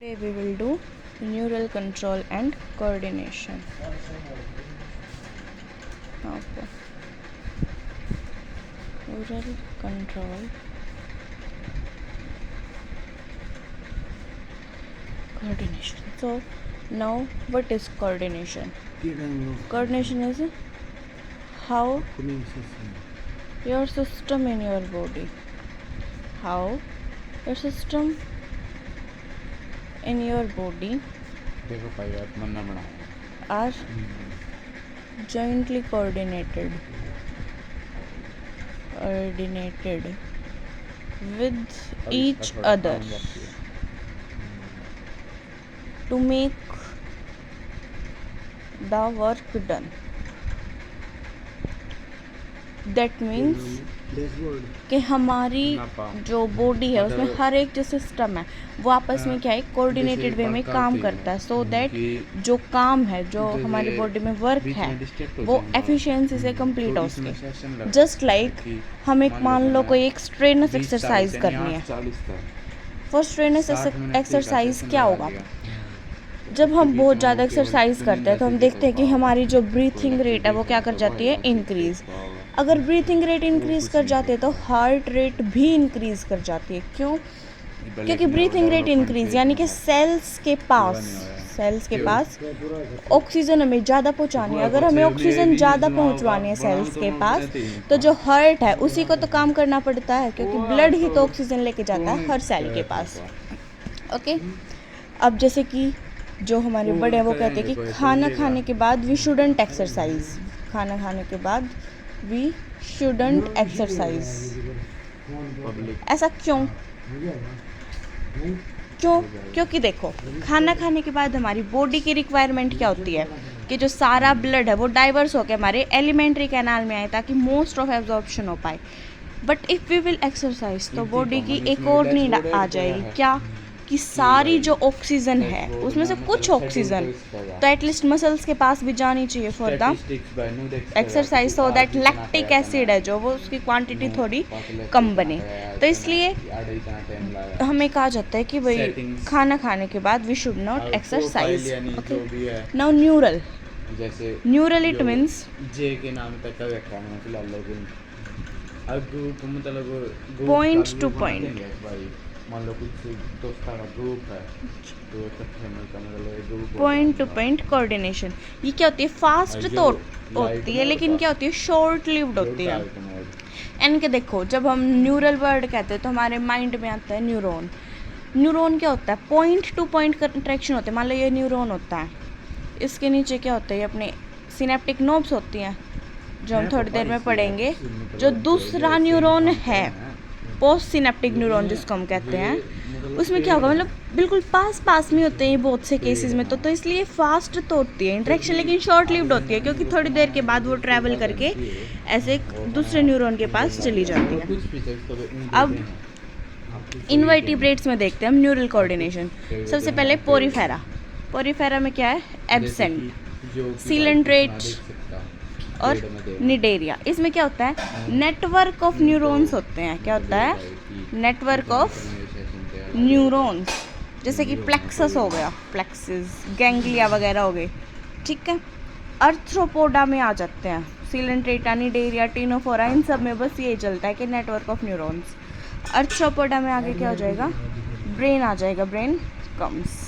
Today we will do neural control and coordination. Okay. Neural control, coordination. So now what is coordination? Coordination is how your system in your body, how your system in your body देखो भाई आप मन्ना बना are jointly coordinated with each other to make the work done. That means कि हमारी जो body है उसमें हर एक जो सिस्टम है वो आपस में क्या है कोऑर्डिनेटेड वे में काम करता है सो दैट जो काम है जो हमारी बॉडी में वर्क है वो एफिशिएंसी से कंप्लीट हो सके. जस्ट लाइक हम एक मान लो कोई एक स्ट्रेनस एक्सरसाइज करनी है. फॉर स्ट्रेनस एक्सरसाइज क्या होगा, जब हम बहुत ज़्यादा एक्सरसाइज करते हैं तो हम देखते हैं कि हमारी जो ब्रीथिंग रेट है वो क्या कर जाती है, इंक्रीज़. अगर ब्रीथिंग रेट इंक्रीज़ कर जाती है तो हार्ट रेट भी इंक्रीज़ कर जाती है. क्यों? क्योंकि ब्रीथिंग रेट इंक्रीज़ यानी कि सेल्स के पास ऑक्सीजन हमें ज़्यादा पहुंचानी है. अगर हमें ऑक्सीजन ज़्यादा पहुंचवानी है सेल्स के पास तो जो हार्ट है उसी को तो काम करना पड़ता है क्योंकि ब्लड ही तो ऑक्सीजन लेके जाता है हर सेल के पास. ओके. अब जैसे कि जो हमारे बड़े हैं वो कहते हैं कि खाना खाने के बाद वी शुडंट एक्सरसाइज. खाना खाने के बाद वी शुडंट एक्सरसाइज. ऐसा क्यों? क्योंकि देखो खाना खाने के बाद हमारी बॉडी की रिक्वायरमेंट क्या होती है कि जो सारा ब्लड है वो डाइवर्स होकर हमारे एलिमेंट्री कैनाल में आए ताकि मोस्ट ऑफ एब्जॉर्प्शन हो पाए. But if we will exercise तो बॉडी की एक और नीड आ जाएगी, क्या कि सारी जो ऑक्सीजन है उसमें से कुछ ऑक्सीजन तो एटलीस्ट मसल्स के पास भी जानी चाहिए for the exercise so that lactic acid है जो वो उसकी क्वांटिटी थोड़ी कम बने. तो इसलिए हमें कहा जाता है कि भाई खाना खाने के बाद we should not exercise. Now neural it means J K नाम तक का व्याख्या फिलहाल मतलब पॉइंट टू पॉइंट. मान लो कुछ दोस्तों का ग्रुप है तो इकट्ठे मिलकर मतलब group point two point coordination. ये क्या होती है, फास्ट तो होती है लेकिन क्या होती है, शॉर्ट लिव्ड होती है. एंड के देखो जब हम न्यूरल वर्ड कहते हैं तो हमारे माइंड में आता है न्यूरॉन. न्यूरॉन क्या होता है, पॉइंट टू पॉइंट कंट्रैक्शन होते हैं. मान लो ये न्यूरॉन होता है, इसके नीचे क्या होता है, ये अपने सिनेप्टिक नोब्स होती हैं जो हम थोड़ी देर में पढ़ेंगे. जो दूसरा न्यूरॉन है पोस्ट सिनेप्टिक न्यूरॉन जिसको हम कहते हैं, उसमें क्या होगा, मतलब बिल्कुल पास में होते हैं बहुत से केसेस में. तो इसलिए फास्ट तो होती है इंटरेक्शन लेकिन शॉर्ट लिव्ड होती है क्योंकि थोड़ी देर के बाद वो ट्रैवल करके ऐसे दूसरे न्यूरॉन के पास चली जाती है. अब इनवर्टिब्रेट्स में देखते हैं हम न्यूरल कोऑर्डिनेशन. सबसे पहले पोरीफेरा में क्या है, एब्सेंट, सीलेंट्रेट और निडेरिया. इसमें क्या होता है, नेटवर्क ऑफ न्यूरॉन्स होते हैं. क्या होता है, नेटवर्क ऑफ न्यूरॉन्स. जैसे कि प्लेक्सस हो गया, प्लेक्सिस, गैंग्लिया वगैरह हो गए. ठीक है. अर्थ्रोपोडा में आ जाते हैं, सीलेंट्रेटा, निडेरिया, टिनोफोरा, इन सब में बस यही चलता है कि नेटवर्क ऑफ न्यूरॉन्स. अर्थ्रोपोडा में आगे क्या हो जाएगा, ब्रेन आ जाएगा, ब्रेन कम्स.